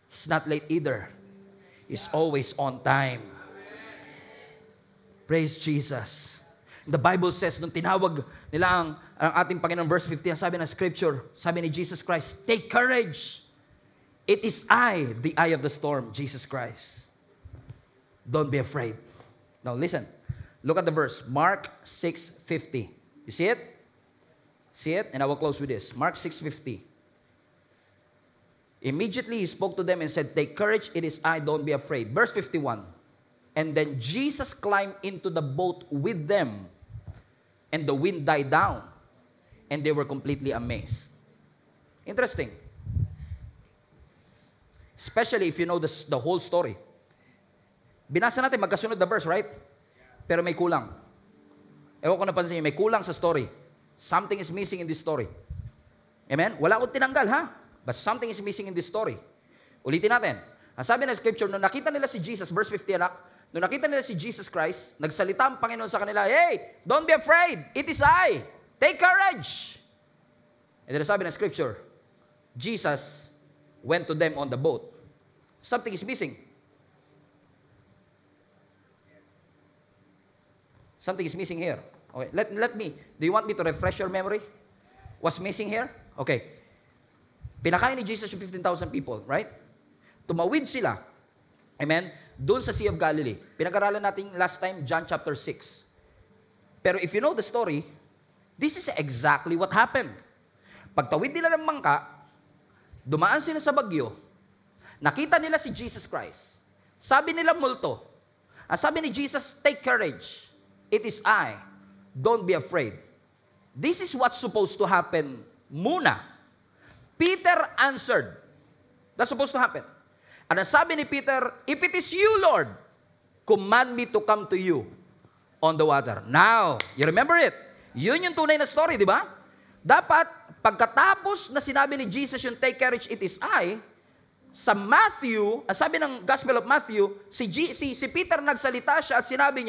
It's not late either. It's always on time. Praise Jesus. The Bible says, nung tinawag nila ang ating Panginoon, verse 15, sabi ng Scripture, sabi ni Jesus Christ, take courage. It is I, the eye of the storm, Jesus Christ. Don't be afraid. Now listen, Look at the verse. Mark 6:50. You see it? See it? And I will close with this. Mark 6:50. Immediately he spoke to them and said, "Take courage, it is I, don't be afraid." Verse 51. And then Jesus climbed into the boat with them, and the wind died down, and they were completely amazed. Interesting. Especially if you know the whole story. Binasa natin magkasunod na verse, right? Pero may kulang. Ewan ko napansin niyo, may kulang sa story. Something is missing in this story. Amen? Wala akong tinanggal, ha? But something is missing in this story. Ulitin natin. Ang sabi ng scripture, nung nakita nila si Jesus, verse 50, anak, nung nakita nila si Jesus Christ, nagsalita ang Panginoon sa kanila, "Hey, don't be afraid. It is I. Take courage." And then sabi ng scripture, Jesus went to them on the boat. Something is missing. Something is missing here. Okay, let me, do you want me to refresh your memory? What's missing here? Okay. Pinakain ni Jesus yung 15,000 people, right? Tumawid sila. Amen? Doon sa Sea of Galilee. Pinag-aralan natin last time, John chapter 6. Pero if you know the story, this is exactly what happened. Pagtawid nila ng bangka, dumaan sila sa bagyo, nakita nila si Jesus Christ. Sabi nila multo. Ang sabi ni Jesus, "Take courage. It is I. Don't be afraid." This is what's supposed to happen muna. Peter answered. That's supposed to happen. And ang sabi ni Peter, "If it is you, Lord, command me to come to you on the water." Now, you remember it? Yun yung tunay na story, di ba? Dapat, pagkatapos na sinabi ni Jesus yung "Take courage, it is I," sa Matthew, ang sabi ng Gospel of Matthew, si Peter nagsalita siya at sabi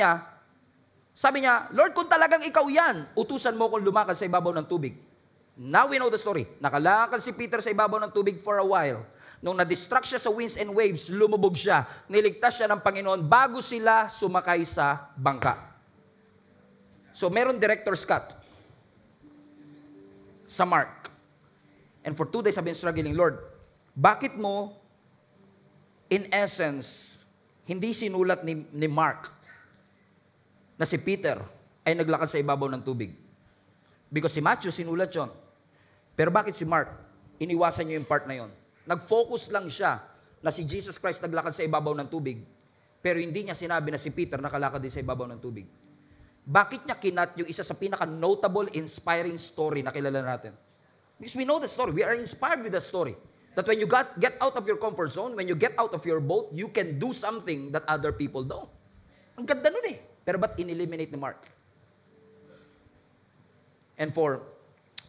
niya, "Lord, kung talagang ikaw yan, utusan mo kong lumakad sa ibabaw ng tubig." Now we know the story. Nakalakad si Peter sa ibabaw ng tubig for a while. Nung na-distract siya sa winds and waves, lumubog siya. Niligtas siya ng Panginoon bago sila sumakay sa bangka. So meron director's cut sa Mark. And for 2 days I've been struggling, "Lord, bakit mo, in essence, hindi sinulat ni Mark na si Peter ay naglakad sa ibabaw ng tubig?" Because si Matthew sinulat yun. Pero bakit si Mark? Iniwasan niyo yung part na yon. Nag-focus lang siya na si Jesus Christ naglakad sa ibabaw ng tubig. Pero hindi niya sinabi na si Peter nakalakad din sa ibabaw ng tubig. Bakit niya kinat yung isa sa pinaka-notable, inspiring story na kilala natin? Because we know the story. We are inspired with the story. That when you get out of your comfort zone, when you get out of your boat, you can do something that other people don't. Ang ganda nun eh. Pero ba't in-eliminate ni Mark? And for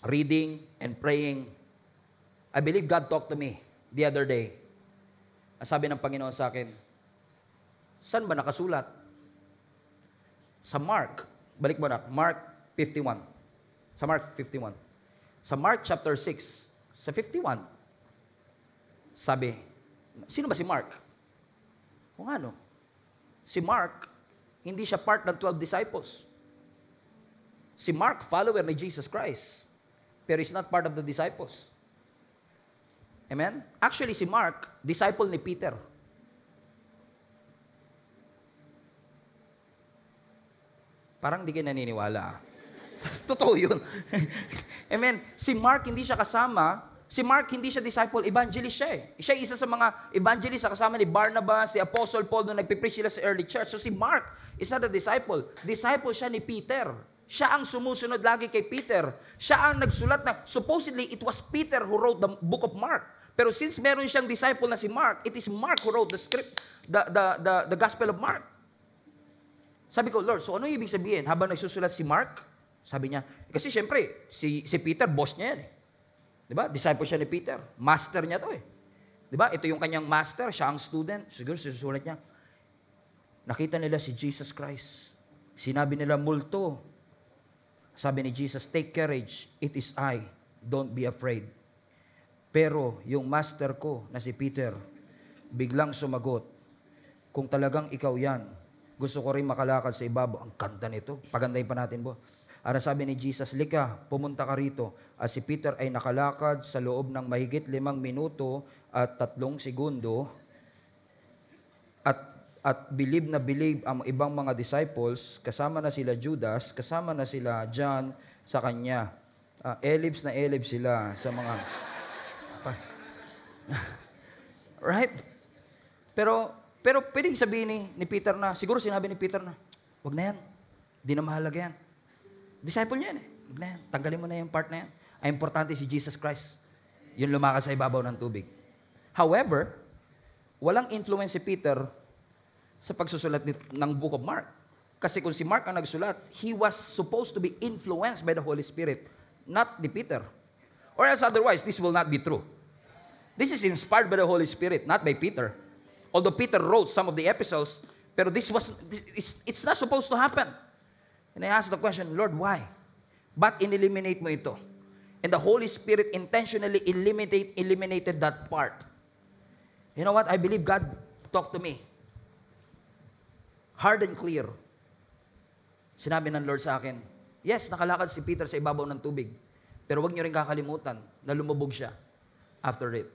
reading and praying, I believe God talked to me the other day. Ang sabi ng Panginoon sa akin, saan ba nakasulat? Sa Mark. Balik mo na. Mark 51. Sa Mark 51. Sa Mark chapter 6, sa 51, sabi, sino ba si Mark? Kung ano? Si Mark, hindi siya part ng 12 disciples. Si Mark, follower ni Jesus Christ. Pero he's not part of the disciples. Amen? Actually, si Mark, disciple ni Peter. Parang di kayo naniniwala. Totoo yun. Amen? Si Mark, hindi siya kasama. Si Mark, hindi siya disciple, evangelist siya eh. Siya isa sa mga evangelist sa kasama ni Barnabas, si Apostle Paul, nung nagpipreach sila sa early church. So si Mark is not a disciple. Disciple siya ni Peter. Siya ang sumusunod lagi kay Peter. Siya ang nagsulat na, supposedly, it was Peter who wrote the book of Mark. Pero since meron siyang disciple na si Mark, it is Mark who wrote the script, the Gospel of Mark. Sabi ko, Lord, so ano ibig sabihin? Habang nagsusulat si Mark, sabi niya, kasi syempre, si Peter, boss niya yan eh. Diba? Disciple siya ni Peter. Master niya to eh. Diba? Ito yung kanyang master, siya ang student. Siguro susulat niya, nakita nila si Jesus Christ. Sinabi nila, multo. Sabi ni Jesus, take courage, it is I, don't be afraid. Pero yung master ko na si Peter, biglang sumagot, kung talagang ikaw yan, gusto ko rin makalakad sa ibabaw. Ang ganda nito. Pagandahin pa natin po. Ano sabi ni Jesus, lika, pumunta ka rito. At si Peter ay nakalakad sa loob ng mahigit 5 minuto at 3 segundo. At At believe na believe ang ibang mga disciples, kasama na sila Judas, kasama na sila John sa kanya. Elibs na elibs sila sa mga... Right? Pero pwedeng sabihin ni Peter na, siguro sinabi ni Peter na, wag na yan. Di na mahalaga yan. Disciple niya yan eh. Wag na yan. Tanggalin mo na yung part na yan. Ang importante si Jesus Christ. Yun lumakas sa ibabaw ng tubig. However, walang influence si Peter sa pagsusulat ng Book of Mark. Kasi kung si Mark ang nagsulat, he was supposed to be influenced by the Holy Spirit, not the Peter. Or else otherwise, this will not be true. This is inspired by the Holy Spirit, not by Peter. Although Peter wrote some of the epistles, pero it's not supposed to happen. And I asked the question, Lord, why? But in-eliminate mo ito. And the Holy Spirit intentionally eliminated that part. You know what? I believe God talked to me. Hard and clear. Sinabi ng Lord sa akin, yes, nakalakad si Peter sa ibabaw ng tubig. Pero wag niyo rin kakalimutan na lumubog siya after it.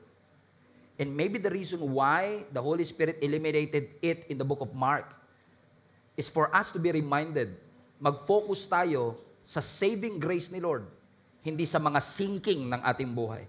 And maybe the reason why the Holy Spirit eliminated it in the book of Mark is for us to be reminded, mag-focus tayo sa saving grace ni Lord, hindi sa mga sinking ng ating buhay.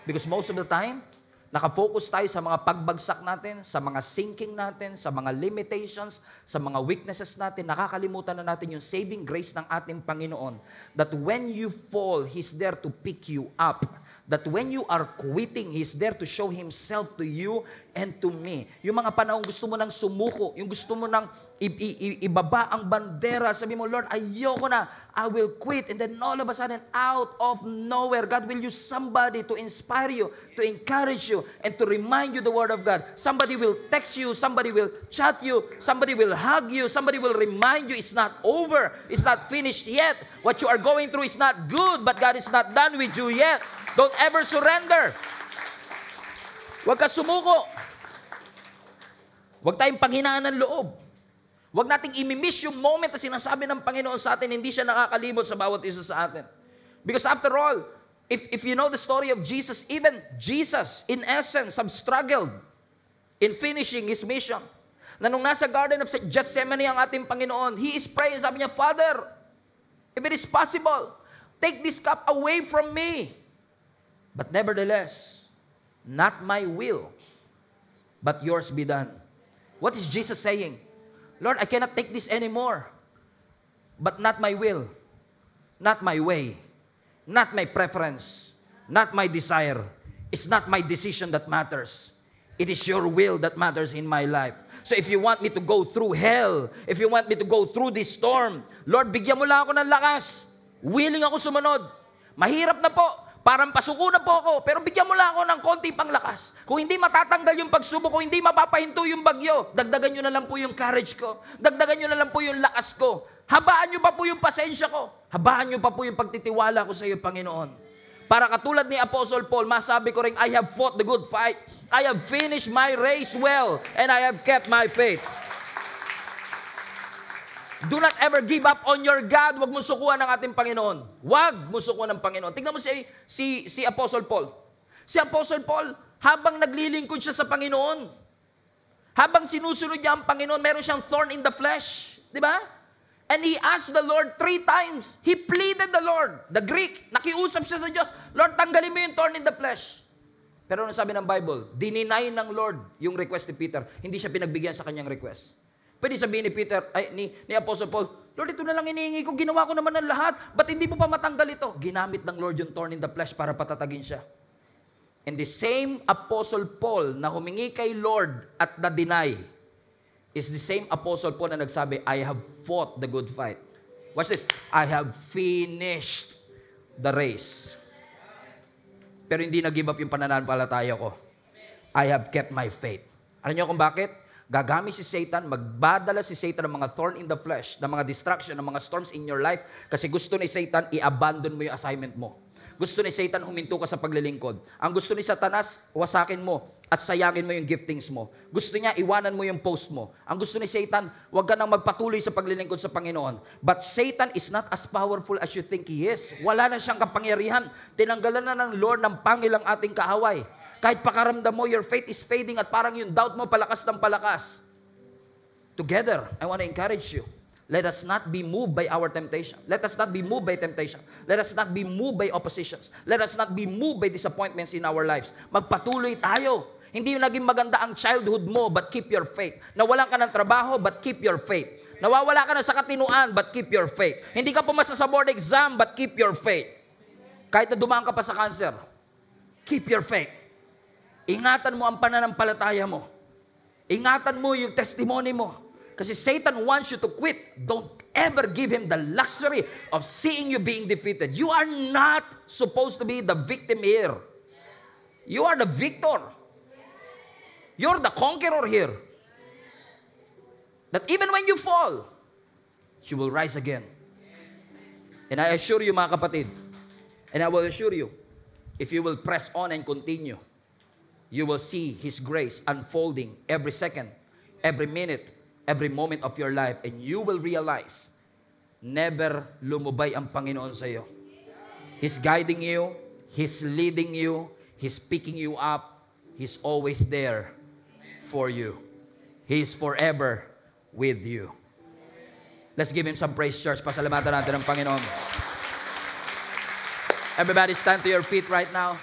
Because most of the time, nakafocus tayo sa mga pagbagsak natin, sa mga sinking natin, sa mga limitations, sa mga weaknesses natin. Nakakalimutan na natin yung saving grace ng ating Panginoon. That when you fall, He's there to pick you up. That when you are quitting, He's there to show Himself to you and to me. Yung mga panahon gusto mo nang sumuko, yung gusto mo nang ibaba ang bandera, sabi mo, Lord, ayoko na, I will quit. And then all of a sudden, out of nowhere, God will use somebody to inspire you, to encourage you, and to remind you the Word of God. Somebody will text you, somebody will chat you, somebody will hug you, somebody will remind you it's not over, it's not finished yet. What you are going through is not good, but God is not done with you yet. Don't ever surrender. Huwag ka sumuko. Huwag tayong panghinaan ng loob. Huwag nating imimiss yung moment na sinasabi ng Panginoon sa atin, hindi siya nakakalimot sa bawat isa sa atin. Because after all, if you know the story of Jesus, even Jesus, in essence, have struggled in finishing His mission. Na nung nasa Garden of Gethsemane ang ating Panginoon, He is praying, sabi niya, Father, if it is possible, take this cup away from me. But nevertheless, not my will, but yours be done. What is Jesus saying? Lord, I cannot take this anymore. But not my will, not my way, not my preference, not my desire. It's not my decision that matters. It is your will that matters in my life. So if you want me to go through hell, if you want me to go through this storm, Lord, bigyan mo lang ako ng lakas. Willing ako sumunod. Mahirap na po. Parang pasuko na po ako, pero bigyan mo lang ako ng konti pang lakas. Kung hindi matatanggal yung pagsubok, kung hindi mapapahinto yung bagyo, dagdagan nyo na lang po yung courage ko. Dagdagan nyo na lang po yung lakas ko. Habaan nyo pa po yung pasensya ko. Habaan nyo pa po yung pagtitiwala ko sa iyo, Panginoon. Para katulad ni Apostle Paul, masabi ko rin, I have fought the good fight. I have finished my race well, and I have kept my faith. Do not ever give up on your God. Huwag mo sukuan ng ating Panginoon. Huwag mo sukuan ng Panginoon. Tingnan mo si Apostle Paul. Si Apostle Paul, habang naglilingkod siya sa Panginoon, habang sinusunod niya ang Panginoon, meron siyang thorn in the flesh. Di ba? And he asked the Lord 3 times. He pleaded the Lord. The Greek, nakiusap siya sa Diyos, Lord, tanggalin mo yung thorn in the flesh. Pero ano sabi ng Bible? Dininay ng Lord yung request ni Peter. Hindi siya pinagbigyan sa kanyang request. Pwede sabihin ni Peter, ni Apostle Paul, Lord, ito na lang hinihingi ko, ginawa ko naman ng lahat, ba't hindi mo pa matanggal ito? Ginamit ng Lord yung thorn in the flesh para patatagin siya. And the same Apostle Paul na humingi kay Lord at na-deny is the same Apostle Paul na nagsabi, I have fought the good fight. Watch this, I have finished the race. Pero hindi na-give up yung pananampalataya ko. I have kept my faith. Alam niyo kung bakit? Gagamit si Satan, magbadala si Satan ng mga thorn in the flesh, ng mga distraction, ng mga storms in your life, kasi gusto ni Satan, i-abandon mo yung assignment mo. Gusto ni Satan, huminto ka sa paglilingkod. Ang gusto ni Satanas, wasakin mo at sayangin mo yung giftings mo. Gusto niya, iwanan mo yung post mo. Ang gusto ni Satan, huwag ka nang magpatuloy sa paglilingkod sa Panginoon. But Satan is not as powerful as you think he is. Wala na siyang kapangyarihan. Tinanggalan na ng Lord ng pangil ang ating kahaway. Kahit pakaramdam mo, your faith is fading at parang yung doubt mo palakas ng palakas. together, I want to encourage you. Let us not be moved by our temptation. Let us not be moved by temptation. Let us not be moved by oppositions. Let us not be moved by disappointments in our lives. Magpatuloy tayo. Hindi yung naging maganda ang childhood mo, but keep your faith. Nawalan ka ng trabaho, but keep your faith. Nawawala ka na sa katinuan, but keep your faith. Hindi ka pumasa sa board exam, but keep your faith. Kahit na dumaan ka pa sa cancer, keep your faith. Ingatan mo ang pananampalataya mo. Ingatan mo yung testimony mo. Kasi Satan wants you to quit. Don't ever give him the luxury of seeing you being defeated. You are not supposed to be the victim here. You are the victor. You're the conqueror here. That even when you fall, you will rise again. And I assure you, mga kapatid, and I will assure you, if you will press on and continue, you will see His grace unfolding every second, every minute, every moment of your life, and you will realize, never lumubay ang Panginoon sa iyo. He's guiding you, He's leading you, He's picking you up, He's always there for you. He is forever with you. Let's give Him some praise, church. Pasalamatan natin ang Panginoon. Everybody stand to your feet right now.